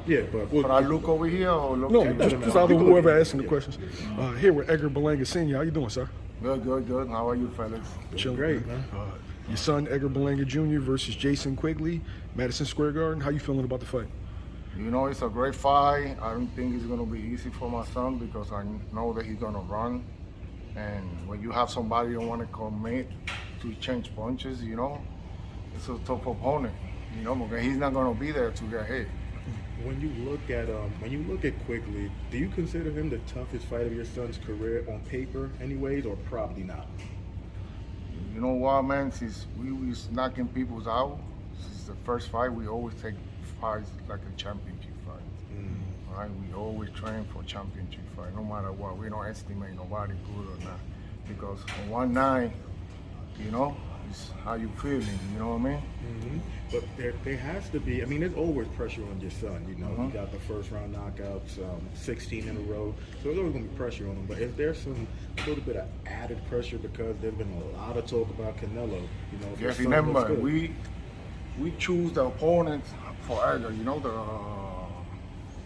Yeah, but Should I look over here or look? No, here? just out of whoever asking the questions. Here with Edgar Berlanga Sr. How you doing, sir? Good. How are you, fellas? Chilling, great, man. Your son Edgar Berlanga Jr. versus Jason Quigley, Madison Square Garden. How you feeling about the fight? You know, it's a great fight. I don't think it's gonna be easy for my son because I know that he's gonna run. And when you have somebody you don't want to commit to change punches, you know, it's a tough opponent. You know, because he's not gonna be there to get hit. when you look at Quigley, do you consider him the toughest fight of your son's career on paper, anyways, or probably not? You know what, man? Since we was knocking people out, since the first fight, we always take fights like a championship fight. Right? We always train for championship fight, no matter what. We don't estimate nobody good or not, because on one night, you know, it's how you feeling. You know what I mean? But there has to be. I mean, there's always pressure on your son. You know, he got the first round knockouts, 16 in a row. So there's always gonna be pressure on him. But is there a little bit of added pressure because there's been a lot of talk about Canelo? You know, Yeah, remember we choose the opponents for Edgar. You know,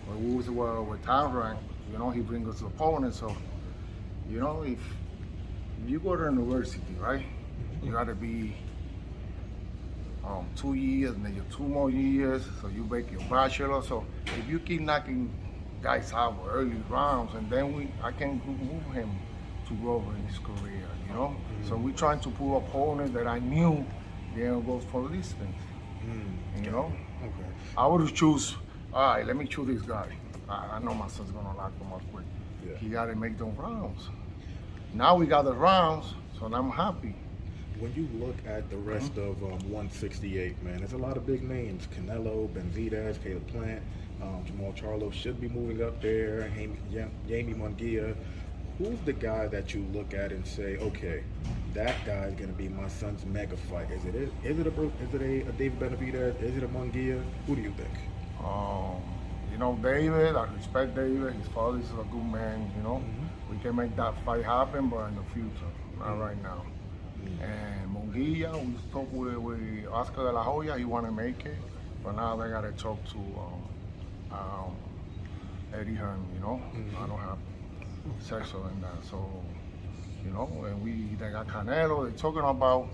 when we was with Town Rank, you know, he brings us the opponents. So, you know, if you go to university, right, you gotta be 2 years, and then you 2 more years, so you make your bachelor. So if you keep knocking guys out early rounds, and then I can move him to grow in his career, you know. So we're trying to pull opponents that I knew they're gonna go for distance. You know, Okay. I would choose. All right, let me choose this guy. I know my son's gonna lock him up quick. Yeah. He gotta make those rounds. Now we got the rounds, so now I'm happy. When you look at the rest of 168, man, there's a lot of big names. Canelo, Benavidez, Caleb Plant, Jamal Charlo should be moving up there. Jaime Munguia. Who's the guy that you look at and say, okay, that guy's gonna be my son's mega fight? Is it a David Benavidez? Is it a Munguia? Who do you think? You know, David, I respect David. His father is a good man, you know. We can make that fight happen, but in the future, not right now. And Munguia, we talked with Oscar de la Hoya, he want to make it, but now they got to talk to Eddie Hearn, you know. I don't have sexual in that, so, you know, and they got Canelo, they're talking about,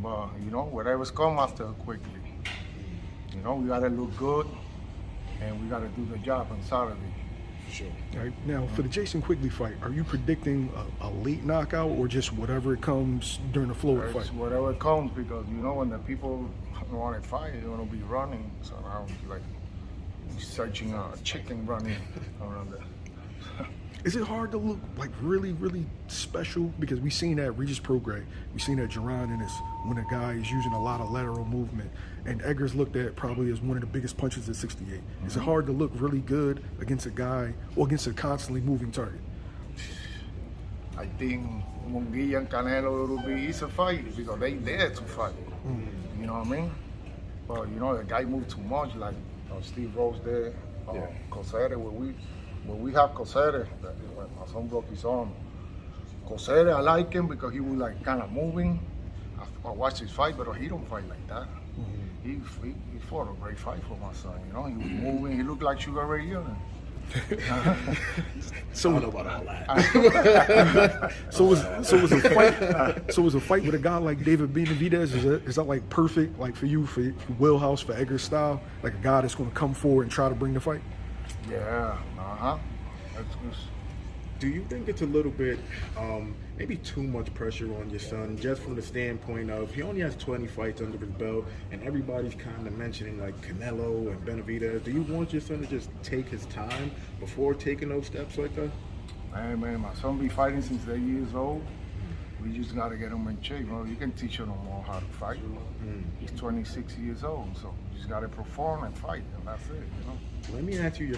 but, you know, whatever's come after quickly. You know, we got to look good, and we got to do the job on Saturday. Sure. All right, now, for the Jason Quigley fight, are you predicting a late knockout or just whatever it comes during the flow of the It's fight? whatever it comes, because, you know, when the people want to fight, they're going to be running. So now it's like searching a chicken running around there. Is it hard to look like really, really special? Because we seen that Regis Prograis, we seen that Duran in this, when a guy is using a lot of lateral movement, and Edgar's looked at probably as one of the biggest punches at 68. Is it hard to look really good against a guy or against a constantly moving target? I think Munguia and Canelo will be easy fight because they there to fight. You know what I mean? But, you know, the guy moved too much, like Steve Rose there, Cosere, when we have Cosere, my son broke his arm. Cosere, I like him because he was like kind of moving. I watched his fight, but he don't fight like that. He fought a great fight for my son, you know. He was moving, he looked like Sugar Ray Leonard. So I don't know about all that. So was a fight with a guy like David Benavidez, is that like perfect, like for you, for Wheelhouse, for Edgar's style, like a guy that's going to come forward and try to bring the fight? Yeah, that's good. Do you think it's a little bit, maybe too much pressure on your son, just from the standpoint of he only has 20 fights under his belt, and everybody's kind of mentioning like Canelo and Benavidez. Do you want your son to just take his time before taking those steps like that? Hey man, my son be fighting since they're years old. We just gotta get him in shape. Well, you can teach him more how to fight. He's 26 years old, so you just gotta perform and fight, and that's it, you know. Let me ask you your